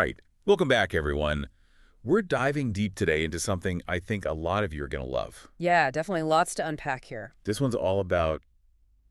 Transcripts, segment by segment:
Right. Welcome back, everyone. We're diving deep today into something I think a lot of you are going to love. Yeah, definitely lots to unpack here. This one's all about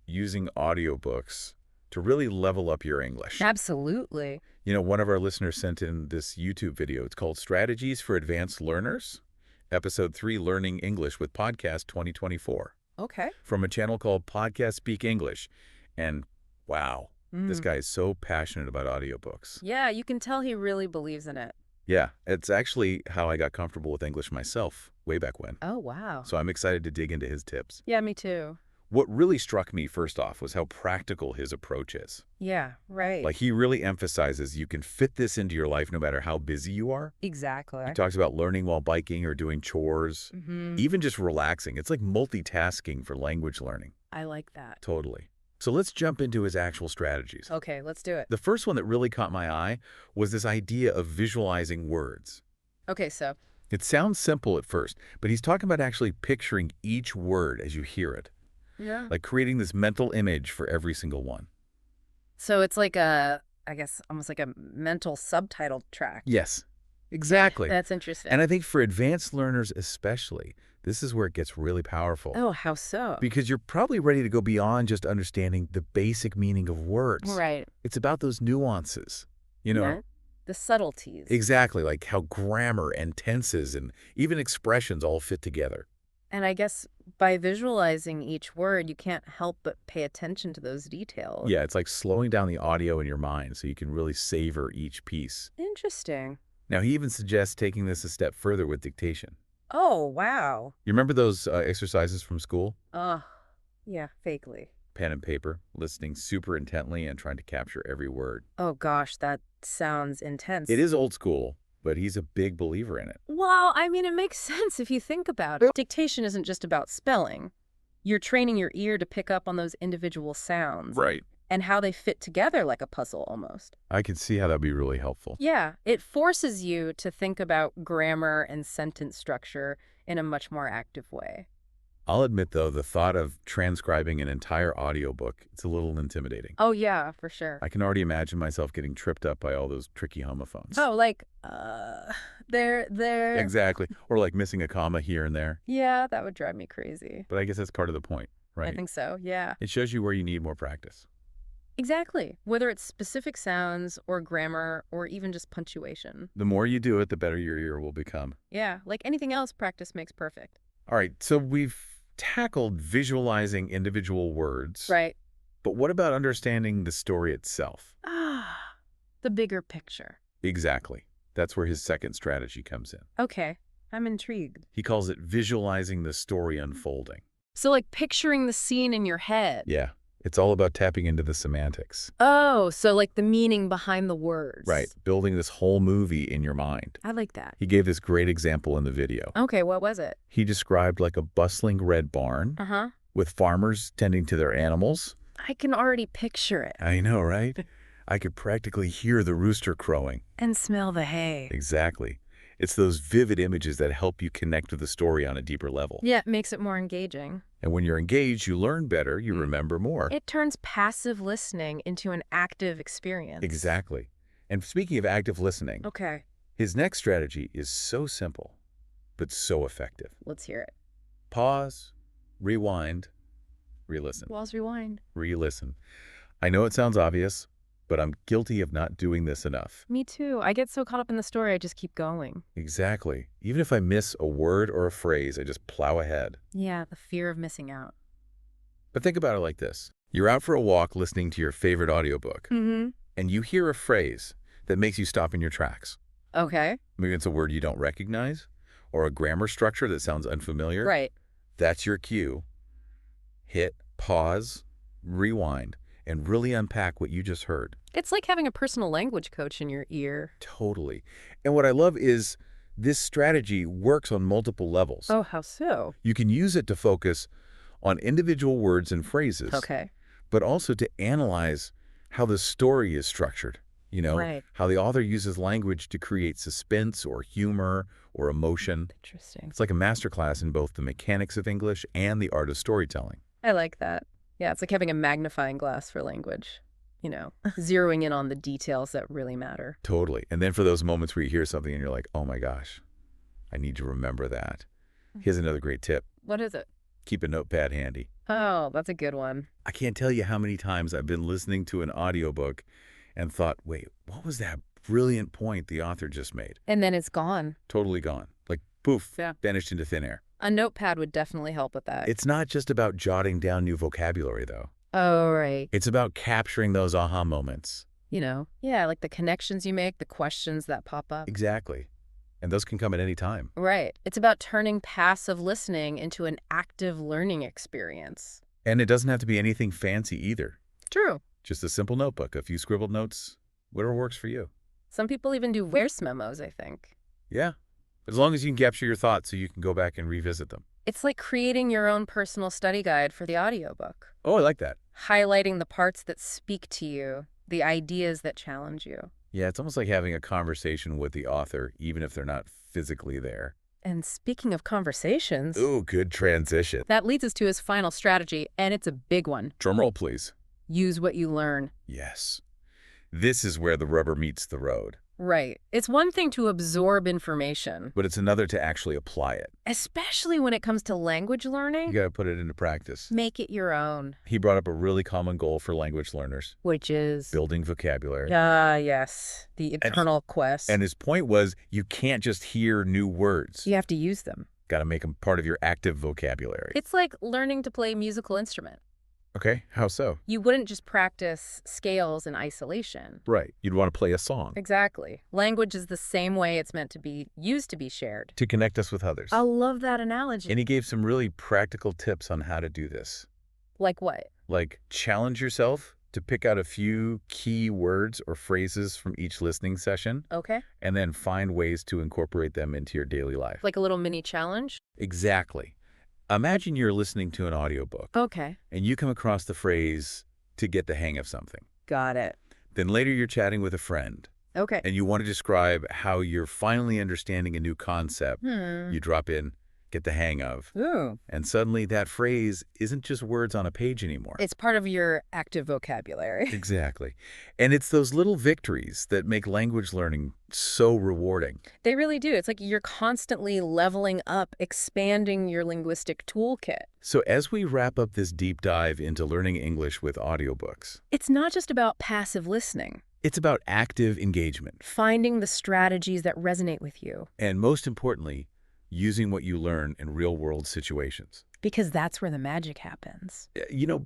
using audiobooks to really level up your English. Absolutely. One of our listeners sent in this YouTube video. It's called Strategies for Advanced Learners, Episode 3, Learning English with Podcast 2024, Okay. from a channel called Podcast Speak English. And wow, this guy is so passionate about audiobooks. Yeah, you can tell he really believes in it. Yeah, it's actually how I got comfortable with English myself way back when. Oh, wow. So I'm excited to dig into his tips. Yeah, me too. What really struck me first off was how practical his approach is. Yeah, right. Like, he really emphasizes you can fit this into your life no matter how busy you are. Exactly. He talks about learning while biking or doing chores, even just relaxing. It's like multitasking for language learning. I like that. Totally. So let's jump into his actual strategies. Okay, let's do it. The first one that really caught my eye was this idea of visualizing words. Okay, so. It sounds simple at first, but he's talking about actually picturing each word as you hear it. Yeah. Like creating this mental image for every single one. So it's like I guess, almost like a mental subtitle track. Yes, exactly. That's interesting. And I think for advanced learners especially, this is where it gets really powerful. Oh, how so? Because you're probably ready to go beyond just understanding the basic meaning of words. Right. It's about those nuances, Yeah. The subtleties. Exactly, like how grammar and tenses and even expressions all fit together. And I guess by visualizing each word, you can't help but pay attention to those details. Yeah, it's like slowing down the audio in your mind so you can really savor each piece. Interesting. Now, he even suggests taking this a step further with dictation. Oh, wow. You remember those exercises from school? Yeah, vaguely. Pen and paper, listening super intently and trying to capture every word. Oh, gosh, that sounds intense. It is old school, but he's a big believer in it. Well, I mean, it makes sense if you think about it. Dictation isn't just about spelling. You're training your ear to pick up on those individual sounds. Right. And how they fit together like a puzzle almost. I can see how that'd be really helpful. Yeah, it forces you to think about grammar and sentence structure in a much more active way. I'll admit, though, the thought of transcribing an entire audiobook, it's a little intimidating. Oh, yeah, for sure. I can already imagine myself getting tripped up by all those tricky homophones. Oh, like, there. Exactly. Or like missing a comma here and there. Yeah, that would drive me crazy. But I guess that's part of the point, right? I think so, yeah. It shows you where you need more practice. Exactly. Whether it's specific sounds or grammar or even just punctuation. The more you do it, the better your ear will become. Yeah, like anything else, practice makes perfect. All right, so we've tackled visualizing individual words. Right. But what about understanding the story itself? The bigger picture. Exactly. That's where his second strategy comes in. Okay, I'm intrigued. He calls it visualizing the story unfolding. So like picturing the scene in your head. Yeah, it's all about tapping into the semantics. Oh, so like the meaning behind the words. Right, building this whole movie in your mind. I like that. He gave this great example in the video. Okay, what was it? He described like a bustling red barn with farmers tending to their animals. I can already picture it. I know, right? I could practically hear the rooster crowing. And smell the hay. Exactly. It's those vivid images that help you connect with the story on a deeper level. Yeah, it makes it more engaging. And when you're engaged, you learn better, you remember more. It turns passive listening into an active experience. Exactly. And speaking of active listening, Okay, his next strategy is so simple, but so effective. let's hear it. Pause, rewind, re-listen. Walls rewind. Re-listen. I know it sounds obvious, but I'm guilty of not doing this enough. Me too. I get so caught up in the story, I just keep going. Exactly. Even if I miss a word or a phrase, I just plow ahead. Yeah, the fear of missing out. But think about it like this. You're out for a walk listening to your favorite audiobook, and you hear a phrase that makes you stop in your tracks. Okay. Maybe it's a word you don't recognize, or a grammar structure that sounds unfamiliar. Right. That's your cue. Hit pause, rewind, and really unpack what you just heard. It's like having a personal language coach in your ear. Totally. And what I love is this strategy works on multiple levels. Oh, how so? You can use it to focus on individual words and phrases, Okay. but also to analyze how the story is structured. Right. How the author uses language to create suspense or humor or emotion. Interesting. It's like a masterclass in both the mechanics of English and the art of storytelling. I like that. Yeah, it's like having a magnifying glass for language. zeroing in on the details that really matter. Totally. And then for those moments where you hear something and you're like, oh my gosh, I need to remember that. Here's another great tip. What is it? Keep a notepad handy. Oh, that's a good one. I can't tell you how many times I've been listening to an audiobook and thought, wait, what was that brilliant point the author just made? And then it's gone. Totally gone. Like, poof, Yeah. vanished into thin air. A notepad would definitely help with that. It's not just about jotting down new vocabulary, though. Oh, right. It's about capturing those aha moments. Yeah, like the connections you make, the questions that pop up. Exactly. And those can come at any time. Right. It's about turning passive listening into an active learning experience. And it doesn't have to be anything fancy either. True. Just a simple notebook, a few scribbled notes, whatever works for you. Some people even do voice memos, I think. Yeah. As long as you can capture your thoughts so you can go back and revisit them. It's like creating your own personal study guide for the audiobook. Oh, I like that. Highlighting the parts that speak to you, the ideas that challenge you. Yeah, it's almost like having a conversation with the author, even if they're not physically there. And speaking of conversations, Ooh, good transition. that leads us to his final strategy, and it's a big one. Drumroll, please. Use what you learn. Yes. This is where the rubber meets the road. Right. It's one thing to absorb information, But it's another to actually apply it. especially when it comes to language You learning. got to put it into practice. Make it your own. He brought up a really common goal for language learners, Which is... building vocabulary. yes. The eternal quest. And his point was, you can't just hear new words. You have to use them. Got to make them part of your active vocabulary. It's like learning to play a musical instrument. Okay, how so? You wouldn't just practice scales in isolation. Right. You'd want to play a song Exactly. Language is the same way it's meant to be used to be shared. to connect us with others. I love that analogy. And he gave some really practical tips on how to do this. Like what? Like, challenge yourself to pick out a few key words or phrases from each listening session, Okay. and then find ways to incorporate them into your daily life. Like a little mini challenge? Exactly. Imagine you're listening to an audiobook, Okay. and you come across the phrase, to get the hang of something. Got it. Then later you're chatting with a friend, Okay. and you want to describe how you're finally understanding a new concept. You drop in, get the hang of. Ooh. And suddenly that phrase isn't just words on a page anymore. It's part of your active vocabulary. Exactly. And it's those little victories that make language learning so rewarding. They really do. It's like you're constantly leveling up, expanding your linguistic toolkit. So as we wrap up this deep dive into learning English with audiobooks, It's not just about passive listening, it's about active engagement. finding the strategies that resonate with you, And most importantly, using what you learn in real-world situations. because that's where the magic happens.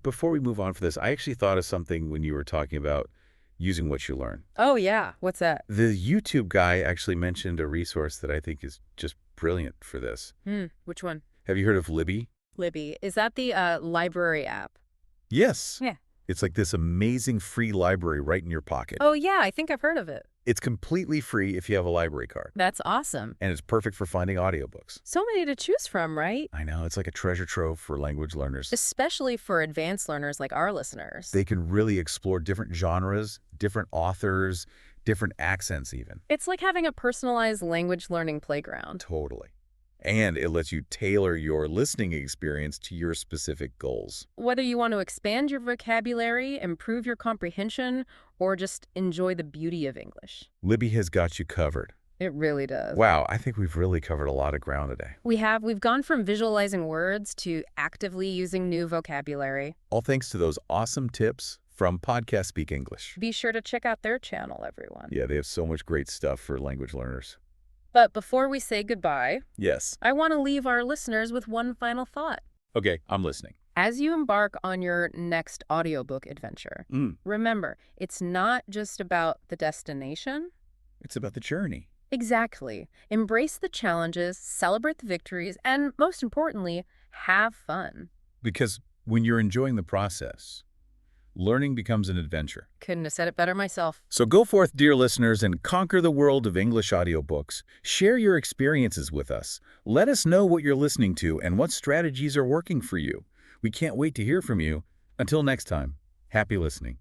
Before we move on for this, I actually thought of something when you were talking about using what you learn. Oh, yeah. What's that? The YouTube guy actually mentioned a resource that I think is just brilliant for this. Which one? Have you heard of Libby? Libby. Is that the library app? Yes. Yeah. It's like this amazing free library right in your pocket. Oh, yeah. I think I've heard of it. It's completely free if you have a library card. That's awesome. And it's perfect for finding audiobooks. So many to choose from, right? I know, it's like a treasure trove for language learners. Especially for advanced learners like our listeners. They can really explore different genres, different authors, different accents even. It's like having a personalized language learning playground. Totally. And it lets you tailor your listening experience to your specific goals. Whether you want to expand your vocabulary, improve your comprehension, or just enjoy the beauty of English. Libby has got you covered. It really does. Wow, I think we've really covered a lot of ground today. We've gone from visualizing words to actively using new vocabulary. All thanks to those awesome tips from Podcast Speak English. Be sure to check out their channel, everyone. Yeah, they have so much great stuff for language learners. But before we say goodbye, Yes. I want to leave our listeners with one final thought. Okay, I'm listening. As you embark on your next audiobook adventure, remember, it's not just about the destination. It's about the journey. Exactly. Embrace the challenges, celebrate the victories, and most importantly, have fun. Because when you're enjoying the process, learning becomes an adventure. Couldn't have said it better myself. So go forth, dear listeners, and conquer the world of English audiobooks. Share your experiences with us. Let us know what you're listening to and what strategies are working for you. We can't wait to hear from you. Until next time, happy listening.